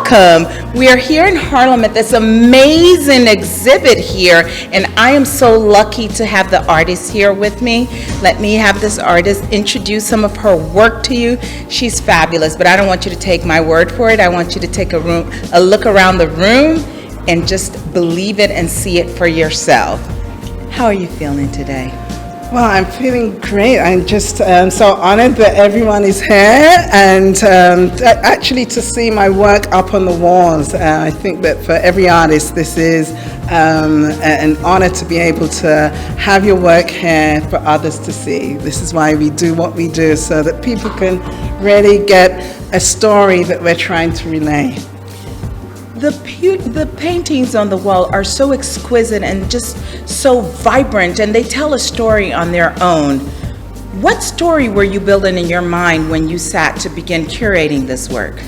welcome. We are here in Harlem at this amazing exhibit here, and I am so lucky to have the artist here with me. Let me have this artist introduce some of her work to you. She's fabulous, but I don't want you to take my word for it. I want you to take a look around the room and just believe it and see it for yourself. How are you feeling today? Well, I'm feeling great. I'm just so honored that everyone is here, and actually to see my work up on the walls. I think that for every artist, this is an honor to be able to have your work here for others to see. This is why we do what we do, so that people can really get a story that we're trying to relay. The paintings on the wall are so exquisite and just so vibrant, and they tell a story on their own. What story were you building in your mind when you sat to begin curating this work?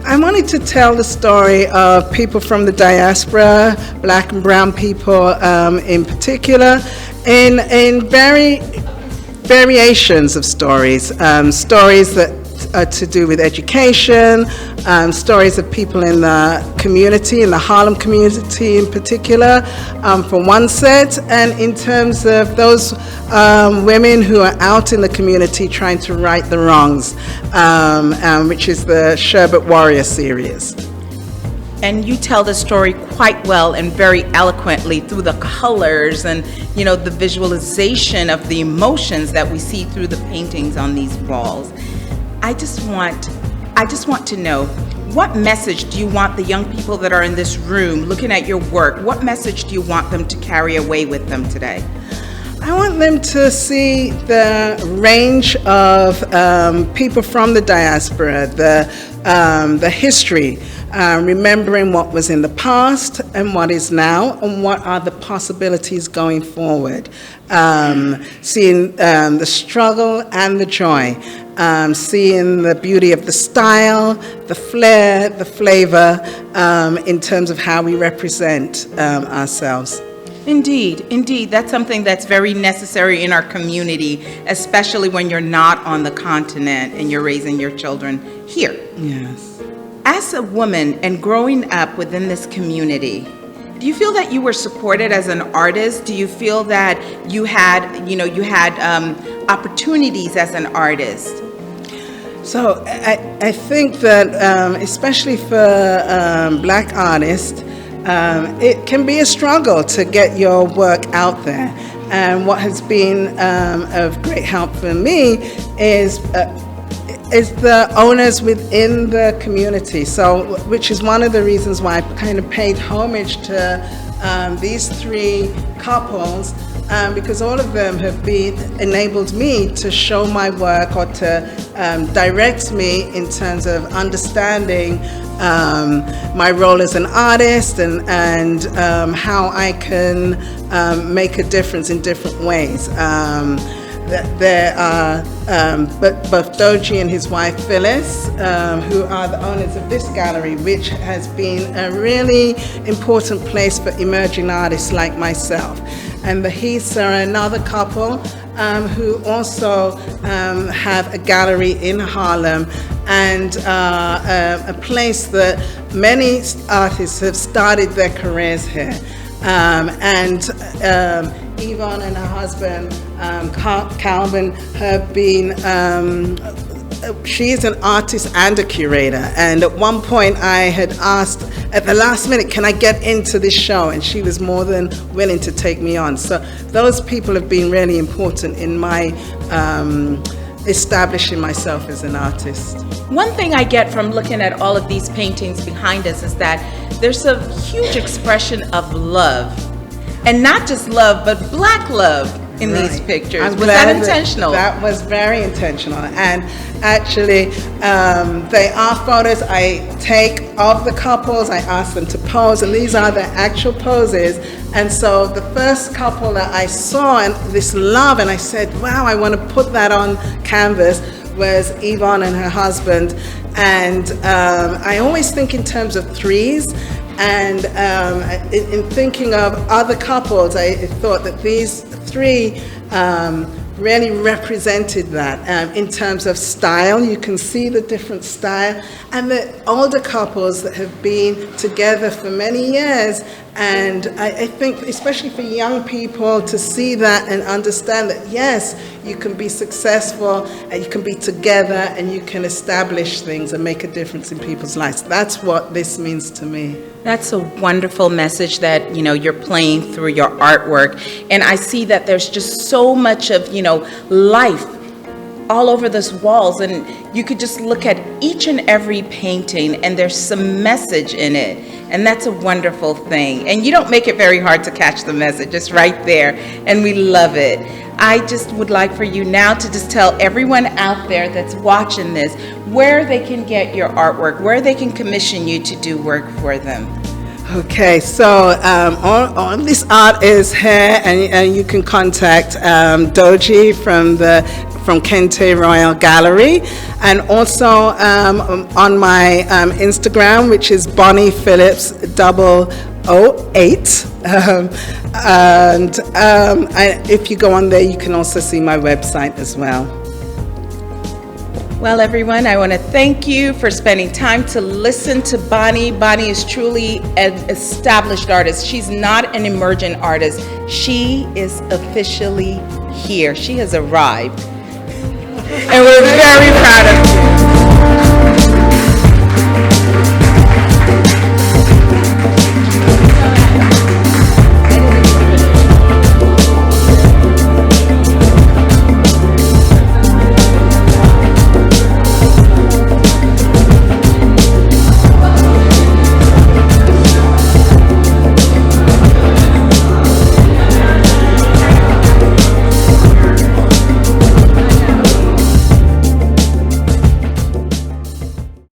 I wanted to tell the story of people from the diaspora, black and brown people in particular, in variations of stories, stories that to do with education, stories of people in the community, in the Harlem community in particular, for one set, and in terms of those women who are out in the community trying to right the wrongs, which is the Sherbet Warrior series. And you tell the story quite well and very eloquently through the colors and, you know, the visualization of the emotions that we see through the paintings on these walls. I just want to know, what message do you want the young people that are in this room looking at your work, what message do you want them to carry away with them today? I want them to see the range of people from the diaspora, the history, remembering what was in the past and what is now, and what are the possibilities going forward. Seeing the struggle and the joy, seeing the beauty of the style, the flair, the flavor, in terms of how we represent ourselves. Indeed. That's something that's very necessary in our community, especially when you're not on the continent and you're raising your children here. Yes. As a woman and growing up within this community, do you feel that you were supported as an artist? Do you feel that you had opportunities as an artist? So I think that especially for black artists, it can be a struggle to get your work out there. And what has been of great help for me is the owners within the community. So, which is one of the reasons why I kind of paid homage to these three couples, because all of them have enabled me to show my work or to direct me in terms of understanding my role as an artist and how I can make a difference in different ways. There are both Bortey and his wife Phillips, who are the owners of this gallery, which has been a really important place for emerging artists like myself. And the Heaths are another couple who also have a gallery in Harlem, and a place that many artists have started their careers here. Yvonne and her husband, Calvin, have been, she is an artist and a curator. And at one point I had asked at the last minute, can I get into this show? And she was more than willing to take me on. So those people have been really important in my establishing myself as an artist. One thing I get from looking at all of these paintings behind us is that there's a huge expression of love. And not just love, but black love in these pictures. Was that intentional? That was very intentional. And actually, they are photos I take of the couples. I ask them to pose, and these are their actual poses. And so the first couple that I saw, and this love, and I said, wow, I want to put that on canvas, was Yvonne and her husband. And I always think in terms of threes. And in thinking of other couples, I thought that these three really represented that in terms of style. You can see the different style, and the older couples that have been together for many years. And I think, especially for young people, to see that and understand that, yes, you can be successful and you can be together and you can establish things and make a difference in people's lives. That's what this means to me. That's a wonderful message that, you're playing through your artwork. And I see that there's just so much of, life all over those walls. And you could just look at each and every painting and there's some message in it. And that's a wonderful thing. And you don't make it very hard to catch the message. It's right there. And we love it. I just would like for you now to just tell everyone out there that's watching this where they can get your artwork, where they can commission you to do work for them. Okay, so all this art is here, and you can contact Doji from Kente Royal Gallery, and also on my Instagram, which is Bonnie Phillips 008. And if you go on there, you can also see my website as well. Well, everyone, I want to thank you for spending time to listen to Bonnie. Bonnie is truly an established artist. She's not an emergent artist. She is officially here. She has arrived. And we're very proud of you.